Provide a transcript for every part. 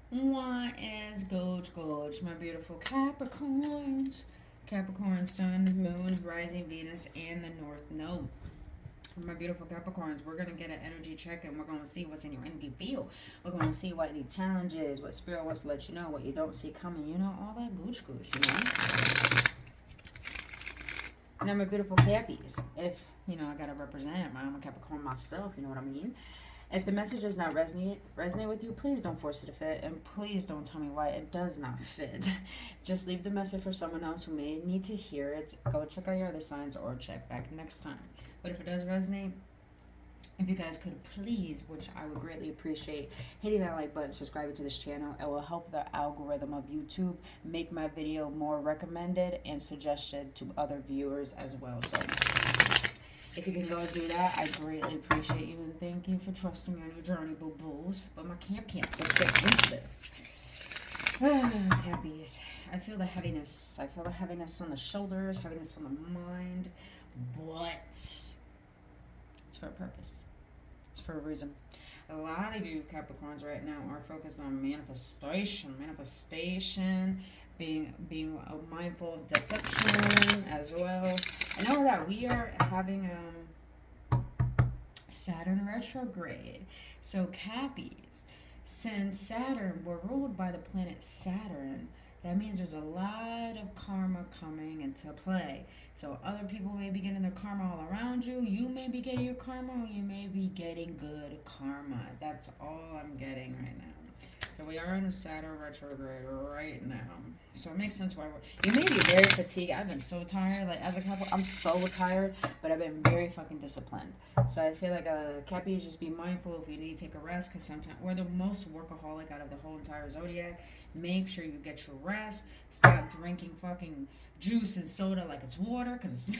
What is Gulch, my beautiful Capricorns? Capricorn, Sun, Moon, Rising, Venus, and the North Node. My beautiful Capricorns, we're going to get an energy check and we're going to see what's in your energy field. We're going to see what the challenge is, what Spirit wants to let you know, what you don't see coming, you know, all that gooch, you know. Now, my beautiful Cappies, if, you know, I got to represent, I'm a Capricorn myself, you know what I mean? If the message does not resonate with you, please don't force it to fit, and please don't tell me why it does not fit. Just leave the message for someone else who may need to hear it. Go check out your other signs or check back next time. But if it does resonate, if you guys could please, which I would greatly appreciate, hitting that like button, subscribing to this channel, it will help the algorithm of YouTube make my video more recommended and suggested to other viewers as well. So if you can go and do that, I greatly appreciate you and thank you for trusting me on your journey, boo-boos. But my camps, let's get into this. Cappies, I feel the heaviness. I feel the heaviness on the shoulders, heaviness on the mind, but it's for a purpose. It's for a reason. A lot of you Capricorns right now are focused on manifestation, being mindful of deception as well. I know that we are having Saturn retrograde. So Cappies, since Saturn, we're ruled by the planet Saturn, that means there's a lot of karma coming into play. So other people may be getting their karma all around you. You may be getting your karma, or you may be getting good karma. That's all I'm getting right now. So we are in a Saturn retrograde right now. So it makes sense why you may be very fatigued. I've been so tired. Like as a couple, I'm so tired, but I've been very fucking disciplined. So I feel like Cappies, just be mindful if you need to take a rest, because sometimes we're the most workaholic out of the whole entire zodiac. Make sure you get your rest. Stop drinking fucking juice and soda like it's water, because it's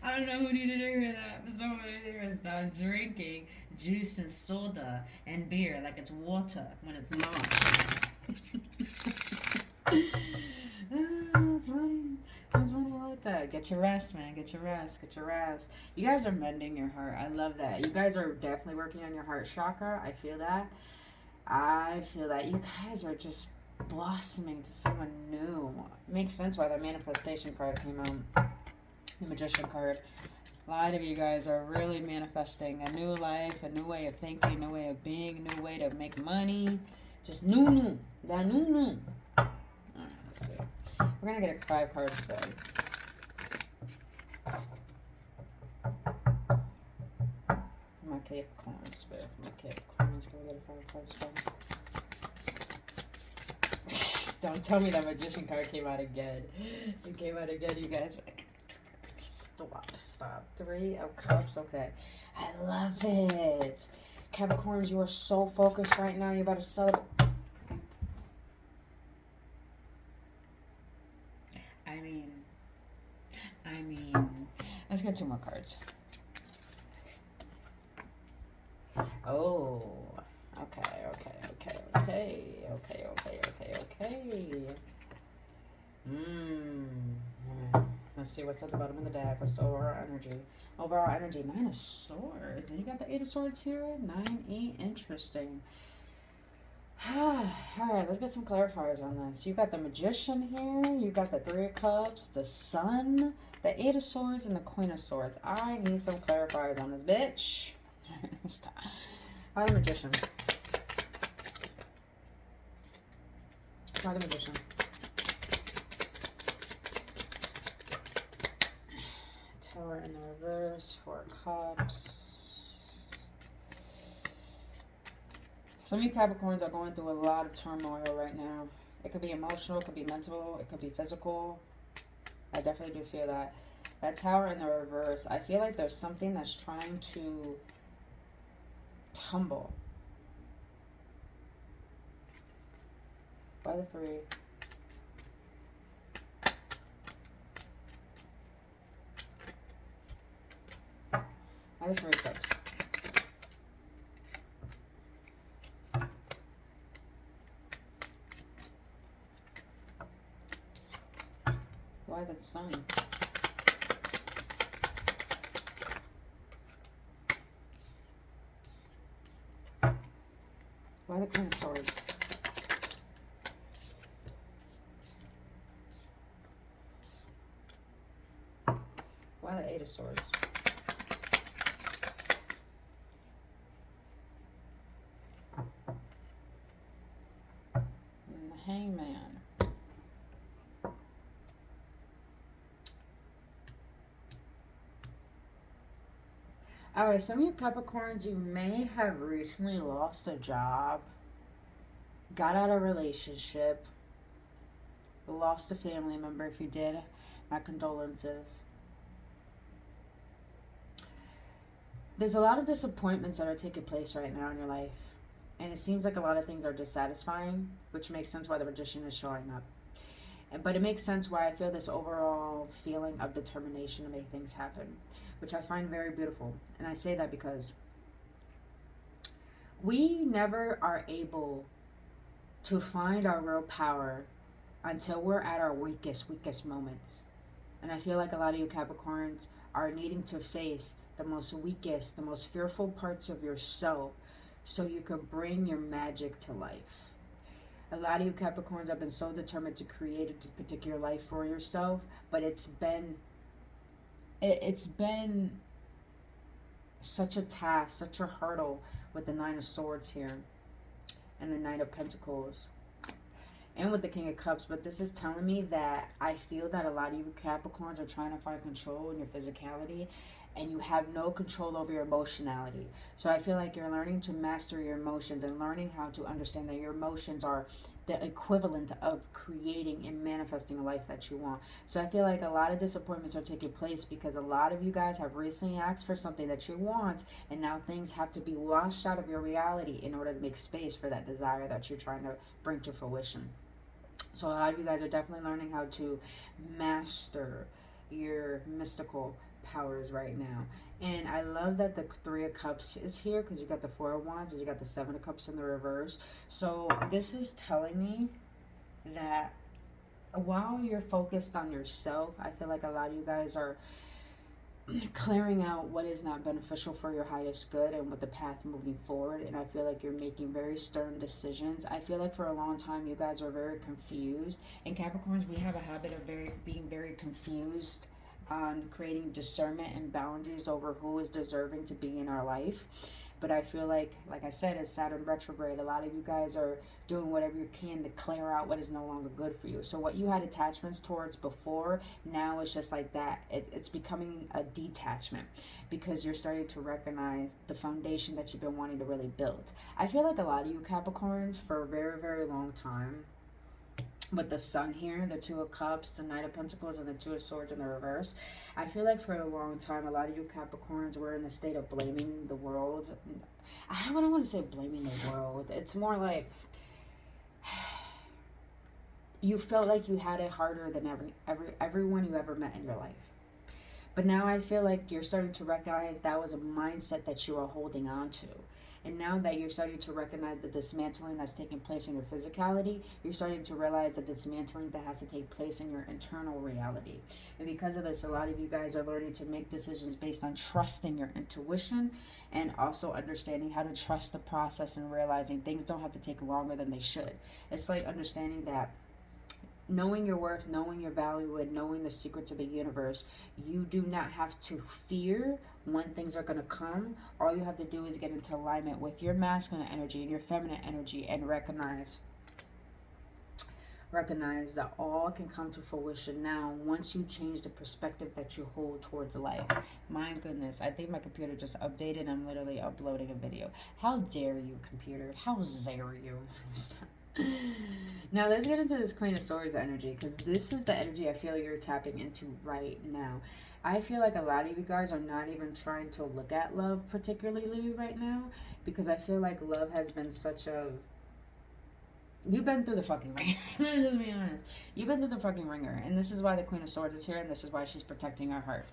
I don't know who needed to hear that, but someone needed to stop drinking juice and soda and beer like it's water when it's not. That's funny. That's funny. I like that. Get your rest, man. Get your rest. Get your rest. You guys are mending your heart. I love that. You guys are definitely working on your heart chakra. I feel that. I feel that. You guys are just blossoming to someone new. It makes sense why that manifestation card came out. The Magician card. A lot of you guys are really manifesting a new life, a new way of thinking, a new way of being, a new way to make money. Just new. That new. Alright, let's see. We're going to get a 5-card spread. My Capricorn spread. Let's go get a 5-card spread. Don't tell me that Magician card came out again. It came out again, you guys. Stop. 3 of Cups. Okay. I love it. Capricorns, you are so focused right now. You're about to celebrate. I mean, let's get 2 more cards. Oh, okay. Let's see what's at the bottom of the deck. What's the overall energy? 9 of Swords. And you got the 8 of Swords here. 9, 8. Interesting. Alright, let's get some clarifiers on this. You got the Magician here. You got the 3 of Cups. The Sun. The 8 of Swords and the Queen of Swords. I need some clarifiers on this, bitch. Stop. Why the Magician? Why the Magician? Tower in the reverse, 4 Cups. Some of you Capricorns are going through a lot of turmoil right now. It could be emotional, it could be mental, it could be physical. I definitely do feel that. That Tower in the reverse, I feel like there's something that's trying to tumble. By the 3. Why the 3 of Cups? Why the Sun? Why the Queen of Swords? Why the Eight of Swords? And the Hangman. Alright, some of you Capricorns, you may have recently lost a job, got out of a relationship, lost a family member. If you did, my condolences. There's a lot of disappointments that are taking place right now in your life. And it seems like a lot of things are dissatisfying, which makes sense why the Magician is showing up. But it makes sense why I feel this overall feeling of determination to make things happen, which I find very beautiful. And I say that because we never are able to find our real power until we're at our weakest moments. And I feel like a lot of you Capricorns are needing to face the most weakest, the most fearful parts of yourself so you can bring your magic to life. A lot of you Capricorns have been so determined to create a particular life for yourself, but it's been such a task, such a hurdle with the Nine of Swords here and the Knight of Pentacles and with the King of Cups. But this is telling me that I feel that a lot of you Capricorns are trying to find control in your physicality, and you have no control over your emotionality. So I feel like you're learning to master your emotions and learning how to understand that your emotions are the equivalent of creating and manifesting a life that you want. So I feel like a lot of disappointments are taking place because a lot of you guys have recently asked for something that you want, and now things have to be washed out of your reality in order to make space for that desire that you're trying to bring to fruition. So a lot of you guys are definitely learning how to master your mystical powers right now. And I love that the Three of Cups is here, because you got the Four of Wands and you got the Seven of Cups in the reverse. So this is telling me that while you're focused on yourself, I feel like a lot of you guys are clearing out what is not beneficial for your highest good and with the path moving forward. And I feel like you're making very stern decisions. I feel like for a long time you guys are very confused. And Capricorns, we have a habit of being very confused on creating discernment and boundaries over who is deserving to be in our life. But I feel like I said, as Saturn retrograde, a lot of you guys are doing whatever you can to clear out what is no longer good for you. So what you had attachments towards before, now it's just like that. It's becoming a detachment because you're starting to recognize the foundation that you've been wanting to really build. I feel like a lot of you Capricorns, for a very, very long time, with the Sun here, the Two of Cups, the Knight of Pentacles, and the Two of Swords in the reverse, I feel like for a long time, a lot of you Capricorns were in a state of blaming the world. I don't want to say blaming the world. It's more like you felt like you had it harder than everyone you ever met in your life. But now I feel like you're starting to recognize that was a mindset that you were holding on to. And now that you're starting to recognize the dismantling that's taking place in your physicality, you're starting to realize the dismantling that has to take place in your internal reality. And because of this, a lot of you guys are learning to make decisions based on trusting your intuition and also understanding how to trust the process and realizing things don't have to take longer than they should. It's like understanding that knowing your worth, knowing your value, and knowing the secrets of the universe, you do not have to fear when things are going to come. All you have to do is get into alignment with your masculine energy and your feminine energy and recognize that all can come to fruition now once you change the perspective that you hold towards life. My goodness, I think my computer just updated. I'm literally uploading a video. How dare you, computer? How dare you? Now let's get into this Queen of Swords energy, because this is the energy I feel you're tapping into right now. I feel like a lot of you guys are not even trying to look at love particularly right now, because I feel like love has been such a... You've been through the fucking ringer. Let's just be honest. You've been through the fucking ringer, and this is why the Queen of Swords is here, and this is why she's protecting her heart.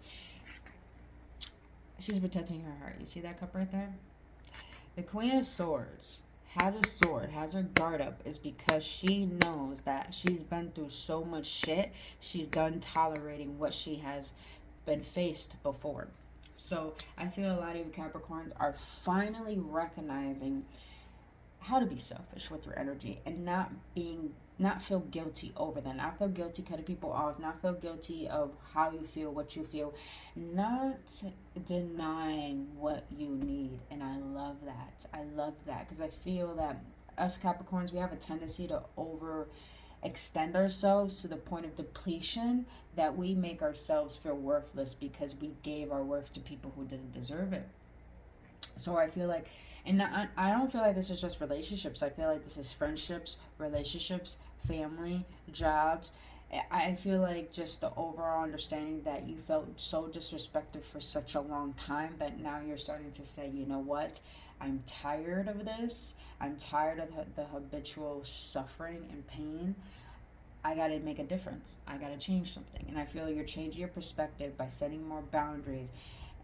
She's protecting her heart. You see that cup right there? The Queen of Swords has a sword, has her guard up, is because she knows that she's been through so much shit. She's done tolerating what she has been faced before. So I feel a lot of you Capricorns are finally recognizing how to be selfish with your energy and not feel guilty over that, not feel guilty cutting people off, not feel guilty of how you feel, what you feel, not denying what you need. And I love that. I love that because I feel that us Capricorns, we have a tendency to extend ourselves to the point of depletion, that we make ourselves feel worthless because we gave our worth to people who didn't deserve it. So I feel like, and I don't feel like this is just relationships. I feel like this is friendships, relationships, family, jobs. I feel like just the overall understanding that you felt so disrespected for such a long time that now you're starting to say, you know what? I'm tired of this. I'm tired of the habitual suffering and pain. I got to make a difference. I got to change something. And I feel you're changing your perspective by setting more boundaries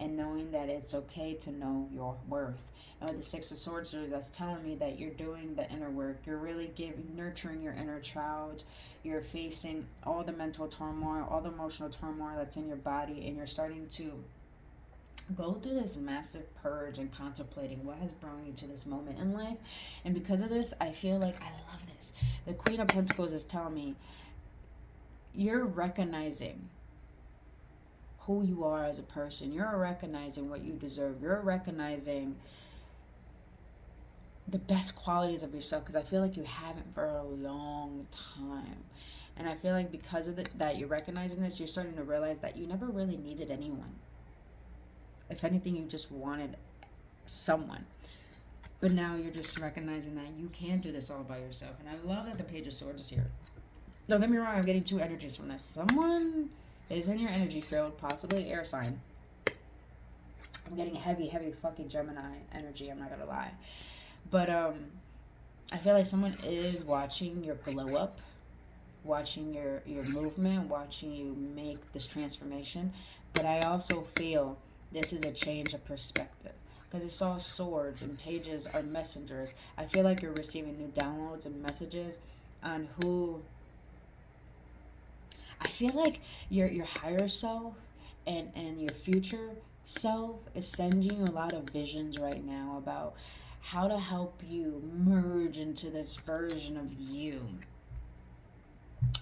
and knowing that it's okay to know your worth. And with the Six of Swords, that's telling me that you're doing the inner work. You're really nurturing your inner child. You're facing all the mental turmoil, all the emotional turmoil that's in your body, and you're starting to go through this massive purge and contemplating what has brought you to this moment in life. And because of this, I feel like I love this. The Queen of Pentacles is telling me you're recognizing who you are as a person. You're recognizing what you deserve. You're recognizing the best qualities of yourself, because I feel like you haven't for a long time. And I feel like because of that you're recognizing this, you're starting to realize that you never really needed anyone. If anything, you just wanted someone. But now you're just recognizing that you can do this all by yourself. And I love that the Page of Swords is here. Don't get me wrong, I'm getting two energies from this. Someone is in your energy field, possibly air sign. I'm getting heavy fucking Gemini energy, I'm not gonna lie. But I feel like someone is watching your glow up, watching your movement, watching you make this transformation. But I also feel this is a change of perspective, because it's all swords and pages are messengers. I feel like you're receiving new downloads and messages on who. I feel like your higher self and your future self is sending you a lot of visions right now about how to help you merge into this version of you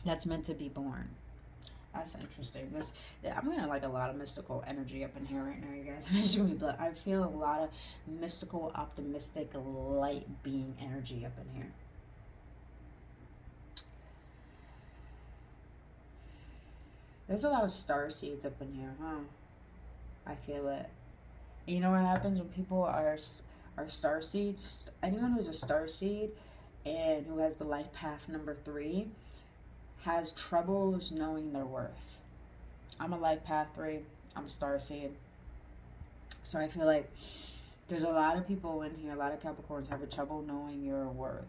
that's meant to be born. That's interesting. I'm getting like a lot of mystical energy up in here right now, you guys. I feel a lot of mystical, optimistic, light being energy up in here. There's a lot of star seeds up in here, huh? I feel it. And you know what happens when people are star seeds? Anyone who's a star seed and who has the life path number 3 has troubles knowing their worth. I'm a life path 3. I'm a star seed. So I feel like there's a lot of people in here, a lot of Capricorns have trouble knowing your worth,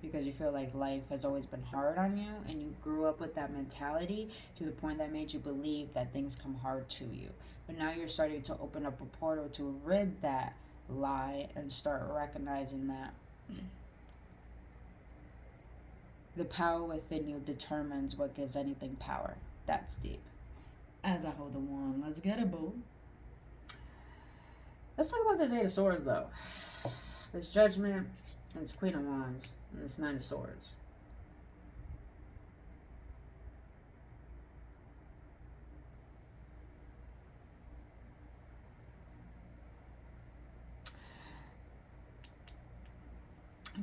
because you feel like life has always been hard on you, and you grew up with that mentality to the point that made you believe that things come hard to you. But now you're starting to open up a portal to rid that lie and start recognizing that the power within you determines what gives anything power. That's deep. As I hold the wand, let's get it, boo. Let's talk about this Eight of Swords, though. There's Judgment, and it's Queen of Wands, and it's Nine of Swords.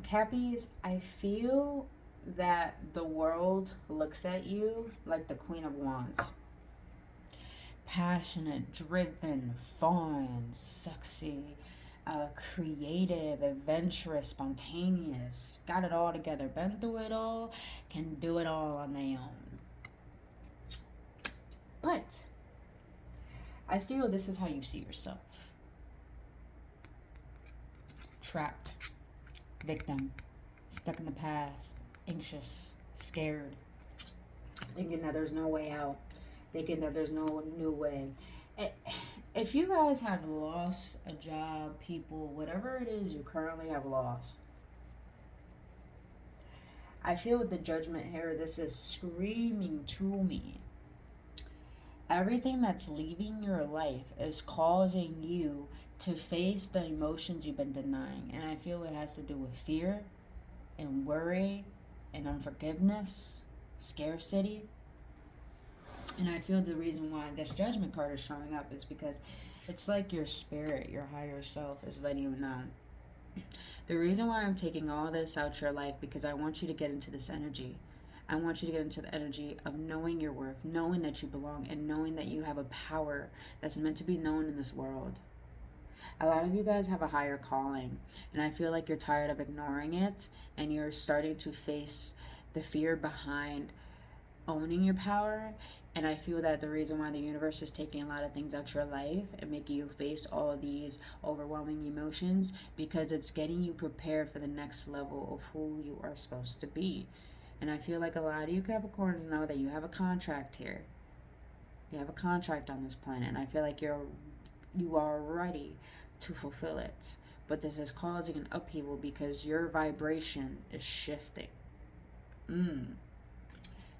Cappies, I feel that the world looks at you like the Queen of Wands. Passionate, driven, fun, sexy, creative, adventurous, spontaneous, got it all together, been through it all, can do it all on their own. But I feel this is how you see yourself. Trapped, victim, stuck in the past, anxious, scared, thinking that there's no way out, thinking that there's no new way. If you guys have lost a job, people, whatever it is you currently have lost, I feel with the Judgment here, this is screaming to me. Everything that's leaving your life is causing you to face the emotions you've been denying. And I feel it has to do with fear and worry and unforgiveness, scarcity. And I feel the reason why this judgment card is showing up is because it's like your spirit, your higher self is letting you know. The reason why I'm taking all this out your life, because I want you to get into this energy. I want you to get into the energy of knowing your worth, knowing that you belong, and knowing that you have a power that's meant to be known in this world. A lot of you guys have a higher calling, and I feel like you're tired of ignoring it, and you're starting to face the fear behind owning your power. And I feel that the reason why the universe is taking a lot of things out your life and making you face all of these overwhelming emotions, because it's getting you prepared for the next level of who you are supposed to be. And I feel like a lot of you Capricorns know that you have a contract here. You have a contract on this planet, and I feel like you are ready to fulfill it. But this is causing an upheaval because your vibration is shifting. And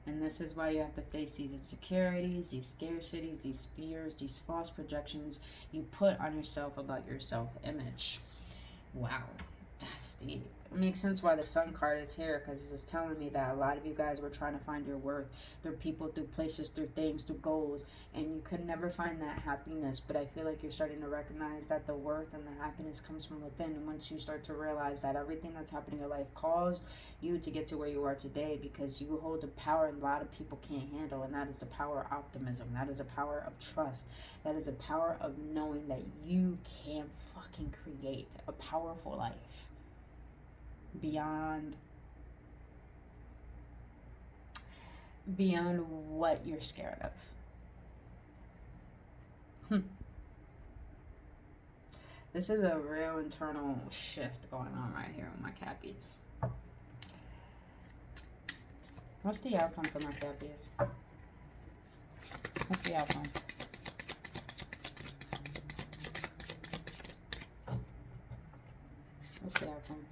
this is why you have to face these insecurities, these scarcities, these fears, these false projections you put on yourself about your self-image. Wow, that's deep. It makes sense why the Sun card is here, because this is telling me that a lot of you guys were trying to find your worth through people, through places, through things, through goals, and you could never find that happiness. But I feel like you're starting to recognize that the worth and the happiness comes from within. And once you start to realize that everything that's happening in your life caused you to get to where you are today, because you hold a power a lot of people can't handle, and that is the power of optimism. That is the power of trust. That is the power of knowing that you can fucking create a powerful life beyond what you're scared of. This is a real internal shift going on right here with my Cappies. What's the outcome for my Cappies? What's the outcome? What's the outcome?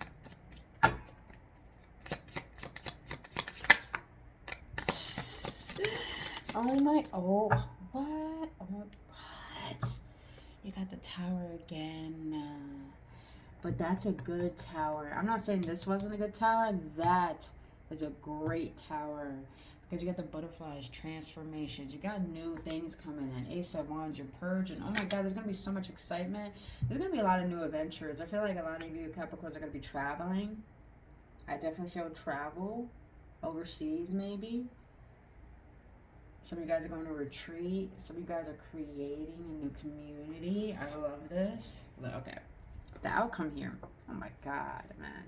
What? You got the tower again. But that's a good tower. I'm not saying this wasn't a good tower. That is a great tower. Because you got the butterflies, transformations. You got new things coming in. Ace of Wands, you're purging. Oh my God, there's going to be so much excitement. There's going to be a lot of new adventures. I feel like a lot of you Capricorns are going to be traveling. I definitely feel travel. Overseas, maybe. Some of you guys are going to retreat. Some of you guys are creating a new community. I love this. Okay. The outcome here. Oh my God, man.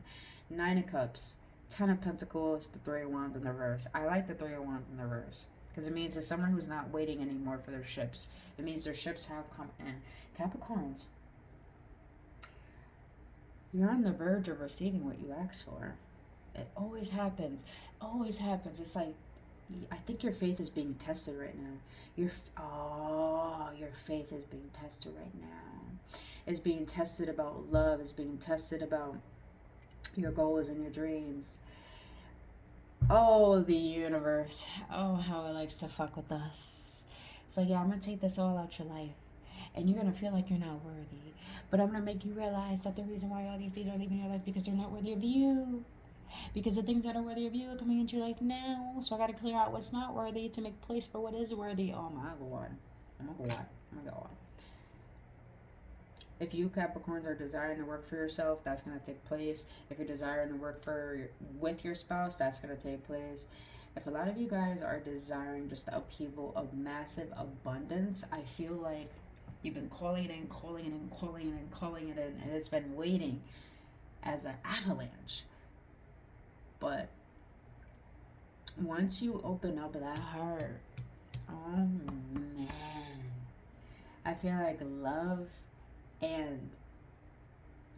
9 of Cups. 10 of Pentacles. The 3 of Wands in the reverse. I like the 3 of Wands in the reverse, because it means it's someone who's not waiting anymore for their ships. It means their ships have come in. Capricorns, you're on the verge of receiving what you asked for. It always happens. Always happens. It's like, I think your faith is being tested right now. Your faith is being tested right now. It's being tested about love. It's being tested about your goals and your dreams. Oh, the universe. Oh, how it likes to fuck with us. So yeah, I'm going to take this all out your life. And you're going to feel like you're not worthy. But I'm going to make you realize that the reason why all these things are leaving your life, because they're not worthy of you. Because the things that are worthy of you are coming into your life now. So I got to clear out what's not worthy to make place for what is worthy. Oh my Lord. Oh my God. Oh my God. If you Capricorns are desiring to work for yourself, that's going to take place. If you're desiring to work with your spouse, that's going to take place. If a lot of you guys are desiring just the upheaval of massive abundance, I feel like you've been calling it in, calling it in, calling it in, calling it in, and it's been waiting as an avalanche. But once you open up that heart, oh man, I feel like love and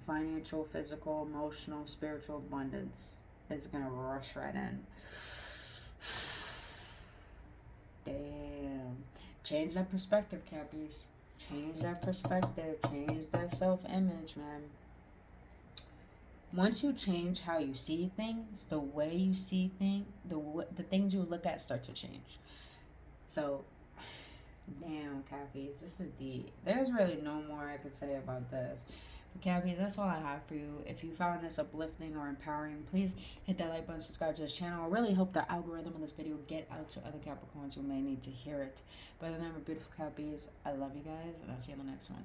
financial, physical, emotional, spiritual abundance is going to rush right in. Damn. Change that perspective, Cappies. Change that perspective. Change that self-image, man. Once you change how you see things, the way you see things, the things you look at start to change. So Damn, Cappies, this is deep. There's really no more I could say about this. But Cappies, that's all I have for you. If you found this uplifting or empowering, please hit that like button, subscribe to this channel. I really hope the algorithm of this video get out to other Capricorns who may need to hear it. But other than that, beautiful Cappies, I love you guys, and I'll see you in the next one.